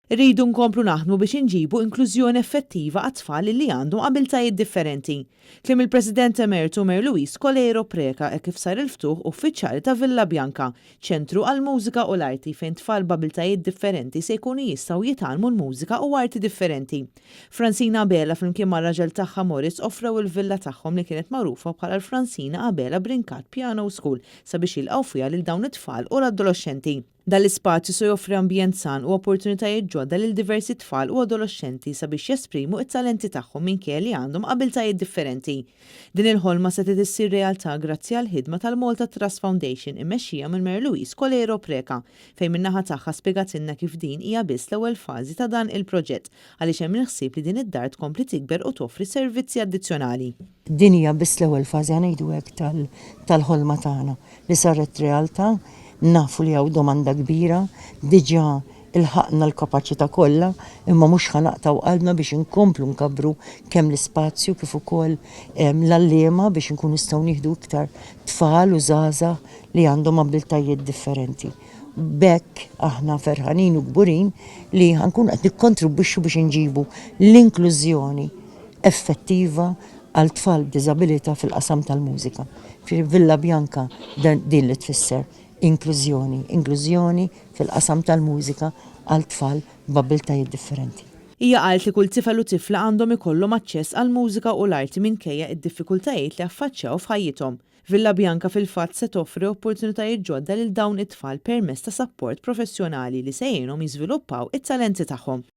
Rridu nkomplu naħdmu biex inġibu inklużjoni effettiva għat-tfal li għandhom abiltajiet differenti. Klim il-President Emertu Mer Luis Colero Preka kif sar il-ftuħ uffiċjali ta' Villa Bianca, ċentru għal-mużika u l-arti fejn tfal b'abiltajiet differenti se jkunu jistgħu jitgħallmu l-mużika u arti differenti. Francina Abela flimkien ma' raġel tagħha Morris offrew il-villa tagħhom li kienet magħrufa bħala l-Francina Abela Brinkat Piano School sabiex jilqgħu fiha lil dawn it-tfal u l-adolescenti. Dal-ispazju se joffri ambjent san u opportunitajiet ġodda lil diversi tfal u adolescenti sabiex jesprimu it-talenti tagħhom minkejja li għandhom abiltajiet differenti. Din il-ħolma se issir realtà grazzi għal ħidma tal-Malta Trust Foundation immexxija minn Mer Luis Colero Preka fejn min-naħa tagħha spjegatilna kif din hija biss l-ewwel fażi ta' dan il-proġett għaliex hemm il-ħsieb li din id-dar tkompli tikber u toffri servizzi addizzjonali. Din hija biss l-ewwel fażi ngħidu hekk tal-ħolma tagħna li saret realtà. Nafu li għaw domanda kbira, diġa il-ħakna l-kapacità kollha, imma mhux ħanaqtaw qalbna biex inkomplu nkabru kemm l-ispazju kif ukoll l-allema biex nkunu nistgħu nieħdu iktar tfal u żgħażagħ li għandhom abiltajiet differenti. Bekk aħna ferħanin u kburin li ħankun qed nikkontribwixxu biex inġibu l-inklużjoni effettiva għal tfal b'diżabilità fil-qasam tal-mużika. Fil-Villa Bianca din li tfisser inklużjoni fil-qasam tal-mużika għal tfal b'abiltajiet differenti. Hija qalt li kull tifel u tifla għandhom ikollhom aċċess għal mużika u l-arti minkejja id-diffikultajiet li affaċċjaw f'ħajjithom. Villa Bianca fil-fatt se toffri opportunitajiet ġodda lil dawn it-tfal permezz ta' sapport professjonali li se jgħinhom jiżviluppaw it-talenti tagħhom.